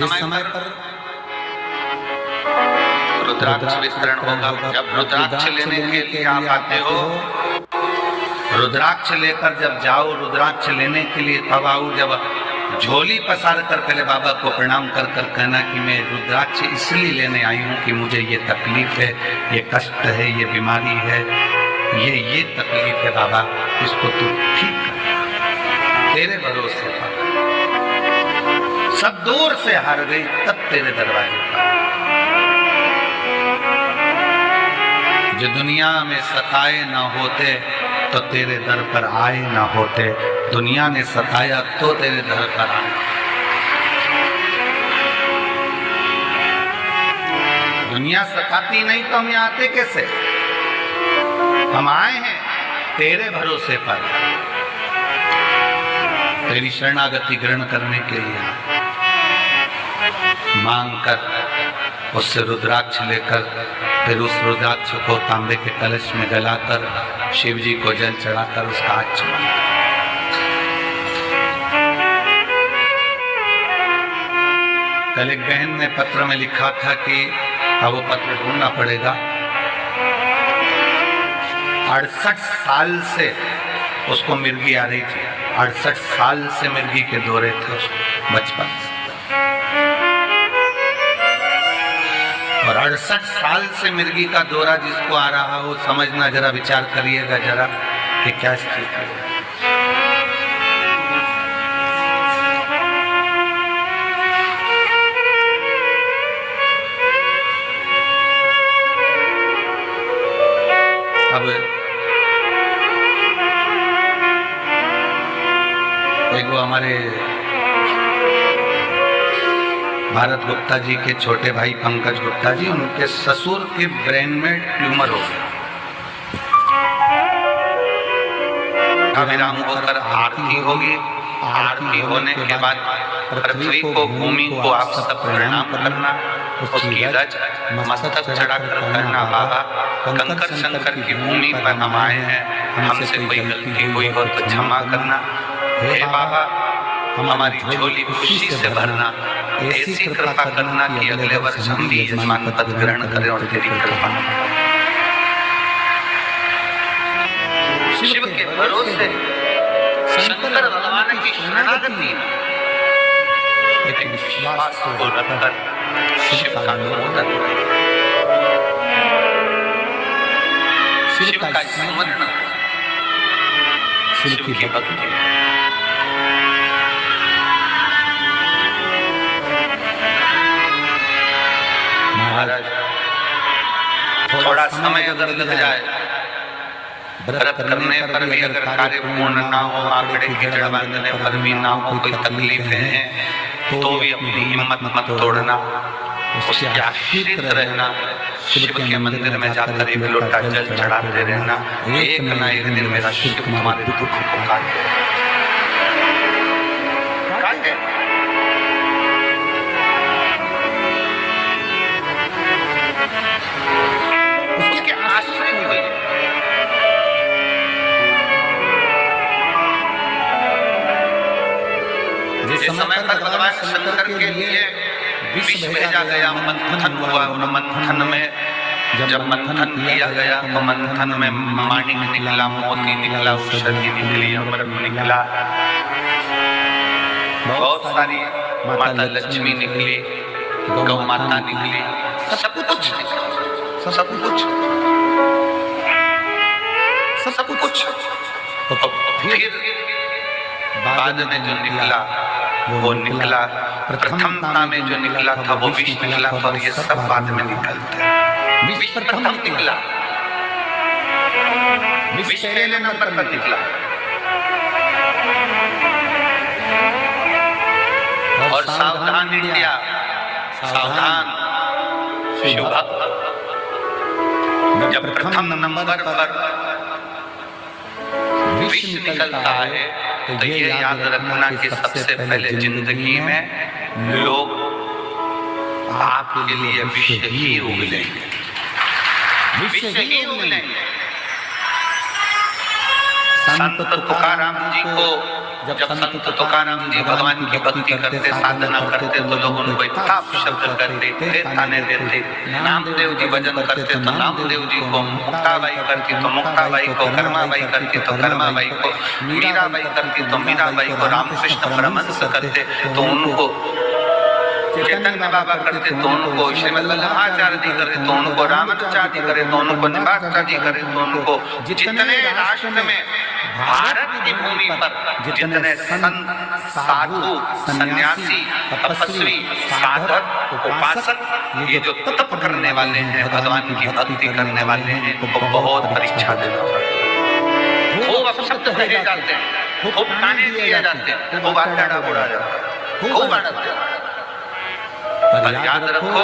समय पर रुद्राक्ष वितरण होगा। जब रुद्राक्ष लेने के लिए आप आते हो, रुद्राक्ष लेकर जब जाओ, रुद्राक्ष लेने के लिए तब आओ जब झोली पसार कर पहले बाबा को प्रणाम कर कर कहना कि मैं रुद्राक्ष इसलिए लेने आई हूँ कि मुझे ये तकलीफ है, ये कष्ट है, ये बीमारी है, ये तकलीफ है बाबा, इसको तू ठीक कर, तेरे भरोसे पर। सब दूर से हार गई तब तेरे दरवाजे पर। जो दुनिया में सताए ना होते तो तेरे दर पर आए ना होते, दुनिया ने सताया तो तेरे दर पर आए। दुनिया सताती नहीं तो हम यहाँ आते कैसे? हम आए हैं तेरे भरोसे पर, तेरी शरणागति ग्रहण करने के लिए। मांग कर उससे रुद्राक्ष लेकर फिर उस रुद्राक्ष को तांबे के कलश में जलाकर शिव जी को जल चढ़ाकर उसका हाथ चुमा। कल एक बहन ने पत्र में लिखा था कि अब वो पत्र ढूंढना पड़ेगा। 68 साल से उसको मिर्गी आ रही थी, 68 साल से मिर्गी के दौरे थे उसको बचपन से, और 68 साल से मिर्गी का दौरा जिसको आ रहा हो, समझना जरा, विचार करिएगा जरा कि क्या स्थिति है। अब एक वो हमारे भारत गुप्ता जी के छोटे भाई पंकज गुप्ता जी, उनके ससुर के ब्रेन में ट्यूमर हो गया। विराम होकर आरती होगी, आरती होने के बाद पृथ्वी को, भूमि को आप सब प्रणाम करना, उसकी रज मस्तक चढ़ाकर कहना बाबा कंकर शंकर की भूमि पर हम आए हैं, हमसे कोई गलती हुई हो तो क्षमा करना। हे बाबा हमारी झोली खुशी से भरना, ऐसी कृपा करना कि अगले वर्ष हम भी यजमान पद ग्रहण करें और तेरी कृपा। शिव के भरोसे शंकर भगवान की शरणागति, एक विश्वास को रखकर शिव का अनुमोदन, शिव का स्मरण, शिव की भक्ति। महाराज थोड़ा समय अगर लग जाए, व्रत करने पर भी अगर कार्य पूर्ण ना हो, आंकड़े की जड़ बांधने पर भी ना हो, कोई तकलीफें हैं तो भी अपनी हिम्मत मत तोड़ना, उसके आश्रित रहना, शिव के मंदिर में जाकर एक लोटा जल चढ़ाते रहना। एक ना एक दिन मेरा शिव तुम्हारे दुख को काट देगा। जिस समय पर भगवान शंकर के लिए विष भेजा गया, मंथन हुआ, मंथन में जब मंथन किया गया तो मंथन में माणिक निकला, मोती निकला, औषधि निकली, अमृत निकला, बहुत सारी माता लक्ष्मी निकली, गौ माता निकली, सब कुछ निकला, सब कुछ, सब कुछ। फिर बाद में जो निकला वो निकला, प्रथमता में जो निकला था वो विष निकला था, और ये सब बाद में निकलते हैं। विष प्रथम निकला, विष पहले नंबर पर निकला, और सावधान इंडिया, सावधान शिव भक्त, जब प्रथम नंबर पर विष निकलता है तो ये याद रखना कि सबसे पहले जिंदगी में लोग आपके लिए विष ही उगलेंगे, विष ही उगलेंगे। संत तुकाराम जी को जब संत तुकाराम जी भगवान की भक्ति करते, साधना करते, तो लोग उनको इतना शब्द करते थे, ताने देते। नामदेव जी भजन करते तो नामदेव जी को, मुक्ताबाई करती तो मुक्ताबाई को, कर्माबाई करती तो कर्माबाई को, मीराबाई करती तो मीराबाई को, रामकृष्ण परमहंस करते तो उनको, चैतन्य बाबा करते तो उनको, श्रीमद वल्लभाचार्य जी करे तो उनको, रामानुजाचार्य करे तो उनको, निम्बाचार्य जी करे तो उनको। जितने राष्ट्र में, भारत की भूमि पर जितने संत, साधु, सन्यासी, तपस्वी, साधक, उपासक, ये जो तप करने वाले हैं, भगवान की भक्ति करने वाले हैं, उनको बहुत परीक्षा देना पड़ता है। खूब अपशब्द कहे जाते हैं, खूब ताने दिए जाते हैं, खूब आटाड़ा बुड़ा जाता है, खूब अड़ते हैं। पर याद रखो,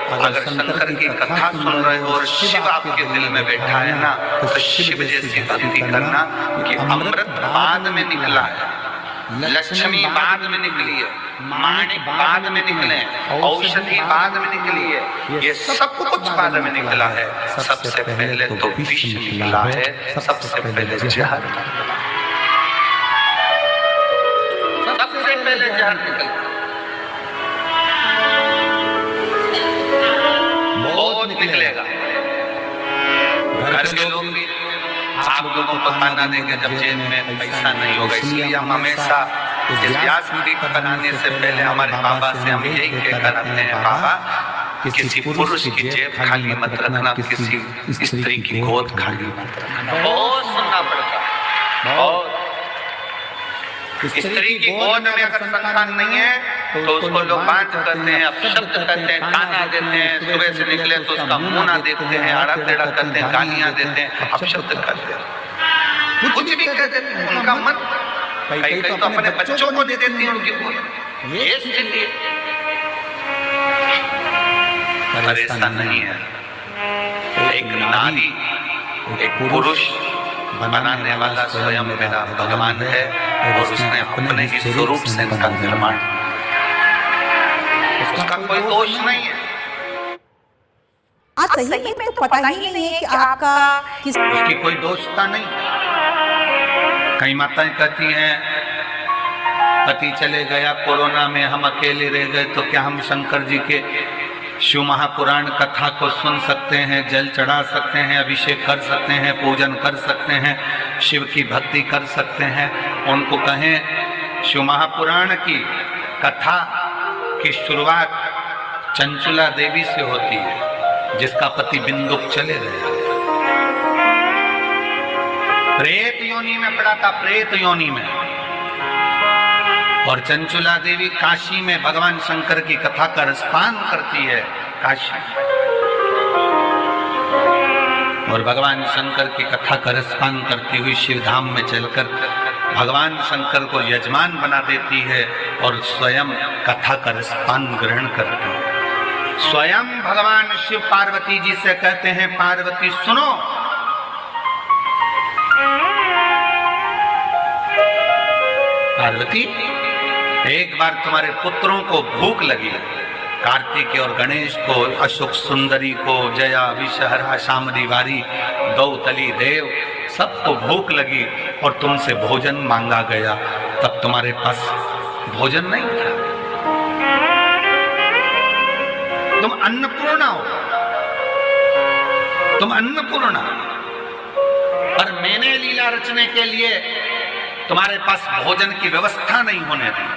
अगर शंकर की कथा सुन रहे हो और शिव आपके दिल में बैठा है ना, तो शिव जैसी भक्ति करना कि अमृत बाद में निकला है, लक्ष्मी बाद में निकली है, माणिक बाद में निकले, औषधि बाद में निकली है, ये सब कुछ बाद में निकला है। सबसे पहले तो विष निकला है, सबसे पहले जहर, सबसे पहले जहर निकला, बहुत निकलेगा। घर के लोग भी आप लोगों को खाना देंगे जब जेब में पैसा नहीं होगा, इसलिए हम हमेशा इस व्यास पीठ बनाने से पहले हमारे बाबा से हम यही कहकर रखते हैं, बाबा किसी पुरुष की जेब खाली मत रखना, किसी स्त्री की गोद खाली मत रखना। बहुत सुनना पड़ता है, बहुत। स्त्री की गोद में अगर संतान नहीं है तो उसको लोग बात करते हैं, अपशब्द कहते हैं, ताना देते हैं, सुबह से निकले तो उसका मुंह ना देखते हैं, आड़ा टेढ़ा करते हैं, गालियां देते हैं, अपशब्द करते हैं, कुछ भी कह देते हैं। उनका मन कई तो अपने बच्चों को दे देती हैं उनकी गोद। ये स्थिति पर ऐसा नहीं है। एक नारी, एक पुरुष बनाने वाला स्वयं मेरा भगवान है और उसने अपने ही स्वरूप से इनका निर्माण, उसका कोई दोष नहीं है। सही में तो पता ही नहीं है कि आपका किस, उसकी कोई दोषता नहीं। कई माताएं कहती हैं पति चले गया कोरोना में, हम अकेले रह गए, तो क्या हम शंकर जी के शिव महापुराण कथा को सुन सकते हैं, जल चढ़ा सकते हैं, अभिषेक कर सकते हैं, पूजन कर सकते हैं, शिव की भक्ति कर सकते हैं? उनको कहें शिव महापुराण की कथा की शुरुआत चंचुला देवी से होती है, जिसका पति बिंदुक चले गया, प्रेत योनि में पड़ा था, प्रेत योनि में। और चंचुला देवी काशी में भगवान शंकर की कथा का रसपान करती है, काशी। और भगवान शंकर की कथा का रसपान करती हुई शिव धाम में चलकर भगवान शंकर को यजमान बना देती है और स्वयं कथा का रसपान ग्रहण करती है। स्वयं भगवान शिव पार्वती जी से कहते हैं, पार्वती सुनो, पार्वती एक बार तुम्हारे पुत्रों को भूख लगी, कार्तिक और गणेश को, अशोक सुंदरी को, जया, विषहरा, शामरी वारी, दौतली देव, सबको भूख लगी और तुमसे भोजन मांगा गया, तब तुम्हारे पास भोजन नहीं था। तुम अन्नपूर्णा हो, तुम अन्नपूर्णा, पर मैंने लीला रचने के लिए तुम्हारे पास भोजन की व्यवस्था नहीं होने दी।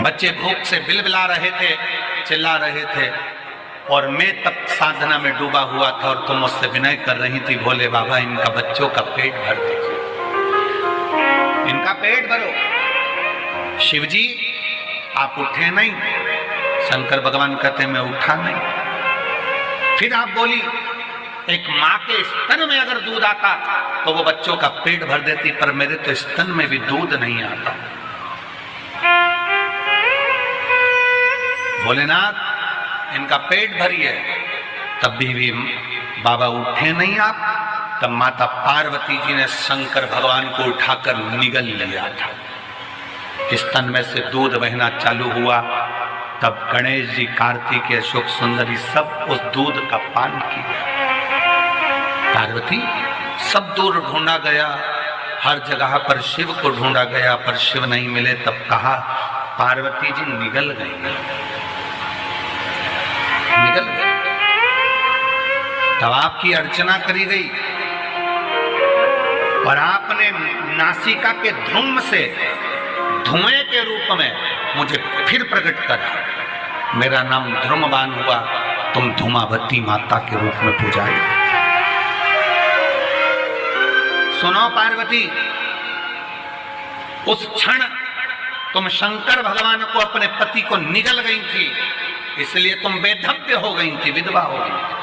बच्चे भूख से बिलबिला रहे थे, चिल्ला रहे थे, और मैं तब साधना में डूबा हुआ था और तुम मुझसे विनय कर रही थी, भोले बाबा इनका बच्चों का पेट भर दीजिए, इनका पेट भरो। शिव जी आप उठे नहीं, शंकर भगवान कहते मैं उठा नहीं। फिर आप बोली, एक माँ के स्तन में अगर दूध आता तो वो बच्चों का पेट भर देती, पर मेरे तो स्तन में भी दूध नहीं आता। भोलेनाथ इनका पेट भरिए, तब भी बाबा उठे नहीं आप। तब माता पार्वती जी ने शंकर भगवान को उठाकर निगल लिया था, स्तन में से दूध बहना चालू हुआ। तब गणेश जी, कार्तिक, अशोक सुंदरी सब उस दूध का पान किया। पार्वती सब दूर ढूंढा गया, हर जगह पर शिव को ढूंढा गया पर शिव नहीं मिले। तब कहा पार्वती जी निगल गई, निगल गई। तब आपकी अर्चना करी गई और आपने नासिका के धूम से धुएं के रूप में मुझे फिर प्रकट करा। मेरा नाम ध्रुमवान हुआ, तुम धूमावती माता के रूप में पूजाई। सुनो पार्वती, उस क्षण तुम शंकर भगवान को अपने पति को निगल गई थी, इसलिए तुम बेधव्य हो गई थी, विधवा हो गई।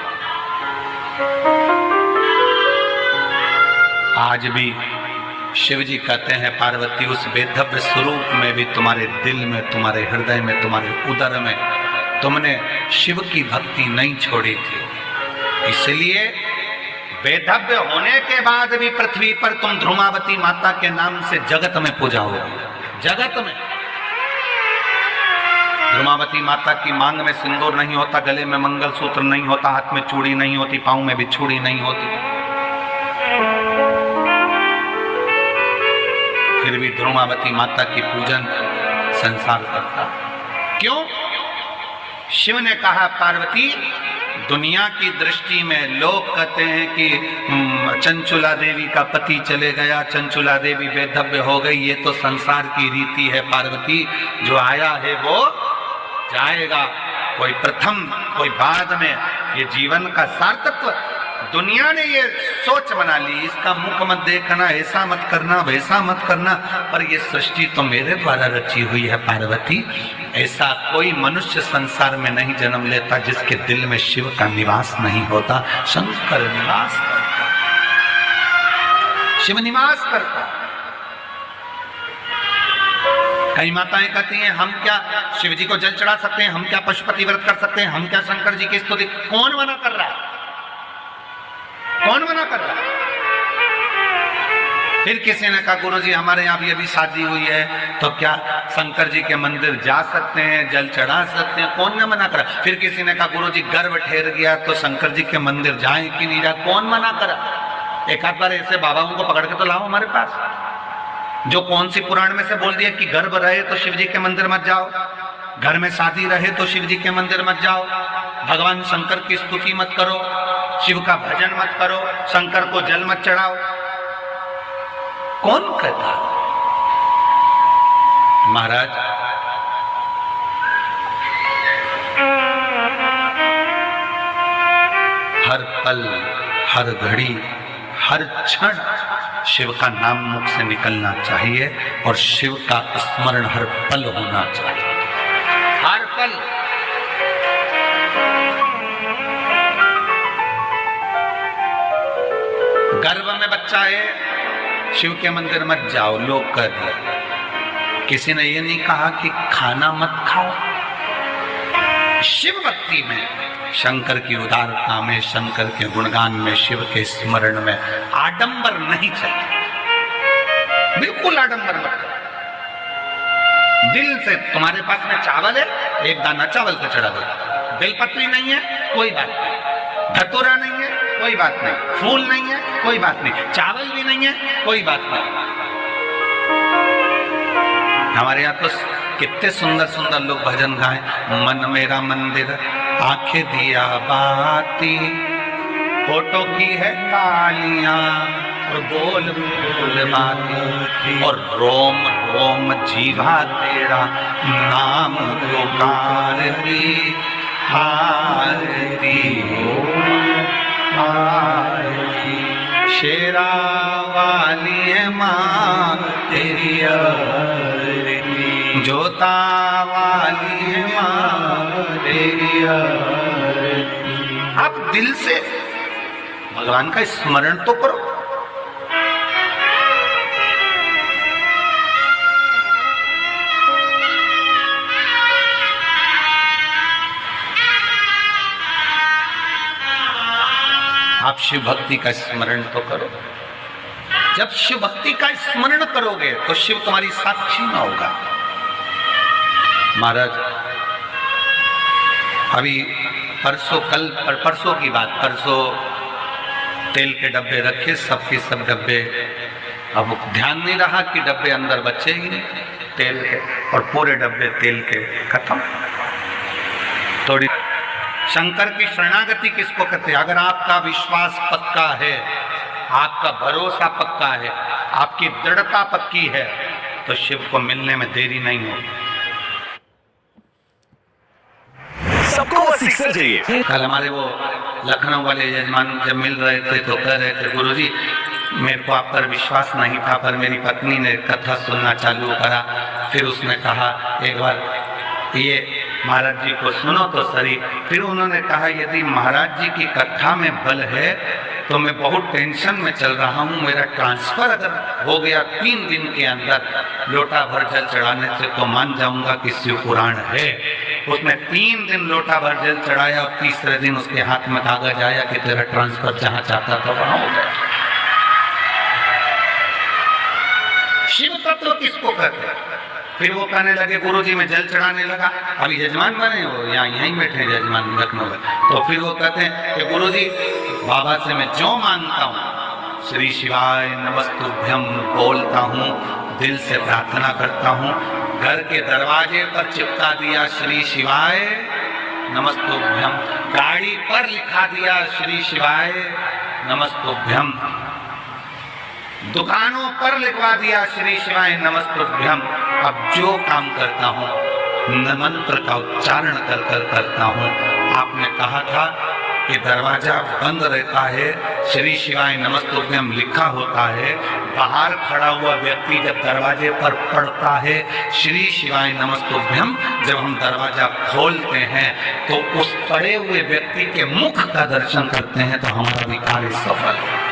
आज भी शिव जी कहते हैं पार्वती, उस बेधव्य स्वरूप में भी तुम्हारे दिल में, तुम्हारे हृदय में, तुम्हारे उदर में तुमने शिव की भक्ति नहीं छोड़ी थी। इसलिए बेधव्य होने के बाद भी पृथ्वी पर तुम ध्रुमावती माता के नाम से जगत में पूजा होगी। जगत में ध्रुमावती माता की मांग में सिंदूर नहीं होता, गले में मंगलसूत्र नहीं होता, हाथ में चूड़ी नहीं होती, पांव में भी चूड़ी नहीं होती, फिर भी ध्रुमावती माता की पूजन संसार करता। क्यों? शिव ने कहा पार्वती, दुनिया की दृष्टि में लोग कहते हैं कि चंचुला देवी का पति चले गया, चंचुला देवी बेधव्य हो गई, ये तो संसार की रीति है पार्वती। जो आया है वो जाएगा, कोई प्रथम कोई बाद में। ये जीवन का सार्थत्व दुनिया ने ये सोच बना ली, इसका मुख मत देखना, ऐसा मत करना, वैसा मत करना, पर ये सृष्टि तो मेरे द्वारा रची हुई है पार्वती। ऐसा कोई मनुष्य संसार में नहीं जन्म लेता जिसके दिल में शिव का निवास नहीं होता। शंकर निवास करता, शिव निवास करता। कई माताएं कहती हैं हम क्या शिव जी को जल चढ़ा सकते हैं, हम क्या पशुपति व्रत कर सकते हैं, हम क्या शंकर जी की स्तुति। कौन मना कर रहा है? कौन मना कर रहा है? फिर किसी ने कहा गुरुजी हमारे यहाँ भी अभी शादी हुई है, तो क्या शंकर जी के मंदिर जा सकते हैं, जल चढ़ा सकते हैं? कौन ने मना करा? फिर किसी ने कहा गुरुजी गर्भ ठहर गया तो शंकर जी के मंदिर जाए कि नहीं जाए? कौन मना करा? एक आध बार ऐसे बाबाओं को पकड़ के तो लाओ हमारे पास, जो कौन सी पुराण में से बोल दिया कि गर्भ रहे तो शिव जी के मंदिर मत जाओ, घर में शादी रहे तो शिव जी के मंदिर मत जाओ, भगवान शंकर की स्तुति मत करो, शिव का भजन मत करो, शंकर को जल मत चढ़ाओ। कौन कहता? महाराज हर पल, हर घड़ी, हर क्षण शिव का नाम मुख से निकलना चाहिए और शिव का स्मरण हर पल होना चाहिए, हर पल। गर्भ में बच्चा है, शिव के मंदिर मत जाओ, लोग कह दिए। किसी ने ये नहीं कहा कि खाना मत खाओ। शिव भक्ति में, शंकर की उदारता में, शंकर के गुणगान में, शिव के स्मरण में आडंबर नहीं चाहिए, बिल्कुल आडंबर मत करो। दिल से तुम्हारे पास में चावल है, एक दाना चावल का चढ़ा दो। बेलपत्री नहीं है, कोई बात नहीं। धतूरा नहीं है, कोई बात नहीं। फूल नहीं है, कोई बात नहीं। चावल भी नहीं है, कोई बात नहीं। हमारे यहाँ तो कितने सुंदर सुंदर लोग भजन गाएं। मन मेरा मंदिर, आंखें दिया बाती, फोटो की है तालियां और बोल बोल बाती, और रोम रोम जीवा तेरा नाम पुकारती, आरती आरती। शेरा वाली है माँ तेरी आरती, जोता वाली है माँ तेरी आरती। आप दिल से भगवान का स्मरण तो करो। आप शिव भक्ति का स्मरण तो करो। जब शिव भक्ति का स्मरण करोगे तो शिव तुम्हारी साक्षी में होगा। महाराज अभी परसों की बात, परसों तेल के डब्बे रखे, सबके सब डब्बे अब ध्यान नहीं रहा कि डब्बे अंदर बचे ही नहीं तेल के, और पूरे डब्बे तेल के खत्म। थोड़ी शंकर की शरणागति किसको कहते हैं? अगर आपका विश्वास पक्का है, आपका भरोसा पक्का है, आपकी दृढ़ता पक्की है, तो शिव को मिलने में देरी नहीं होगी। सबको बस शिक्षा चाहिए। कल हमारे वो लखनऊ वाले यजमान जब मिल रहे थे तो कह रहे थे, गुरुजी मेरे को आप पर विश्वास नहीं था, पर मेरी पत्नी ने कथा सुनना चालू करा। फिर उसने कहा एक बार ये महाराज जी को सुनो तो सही। फिर उन्होंने कहा यदि महाराज जी की कथा में बल है तो मैं बहुत टेंशन में चल रहा हूँ, मेरा ट्रांसफर अगर हो गया 3 दिन के अंदर लोटा भर जल चढ़ाने से तो मान जाऊंगा कि शिव पुराण है। उसने 3 दिन लोटा भर जल चढ़ाया और तीसरे दिन उसके हाथ में कागज आया कि तेरा ट्रांसफर जहां चाहता था वहां हो गया। शिव तत्व किसको कहते हैं? फिर वो कहने लगे गुरुजी मैं जल चढ़ाने लगा, अभी यजमान बने हो यहाँ यहीं बैठे यजमान लखनऊ में। तो फिर वो कहते हैं कि गुरुजी बाबा से मैं जो मांगता हूँ श्री शिवाय नमस्तुभ्यम बोलता हूँ, दिल से प्रार्थना करता हूँ। घर के दरवाजे पर चिपका दिया श्री शिवाय नमस्तुभ्यम, गाड़ी पर लिखा दिया श्री शिवाय नमस्तुभ्यम, दुकानों पर लिखवा दिया श्री शिवाय नमस्तुभ्यम। अब जो काम करता हूँ मंत्र का उच्चारण कर कर करता हूँ। आपने कहा था कि दरवाजा बंद रहता है, श्री शिवाय नमस्तुभ्यम लिखा होता है। बाहर खड़ा हुआ व्यक्ति जब दरवाजे पर पढ़ता है श्री शिवाय नमस्तुभ्यम, जब हम दरवाजा खोलते हैं तो उस पड़े हुए व्यक्ति के मुख का दर्शन करते हैं तो हमारा भी कार्य सफल है,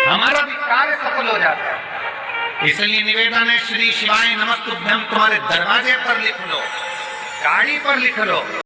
हमारा भी कार्य सफल हो जाता है। इसलिए निवेदन है श्री शिवाय नमस्तुभ्यम तुम्हारे दरवाजे पर लिख लो, गाड़ी पर लिख लो।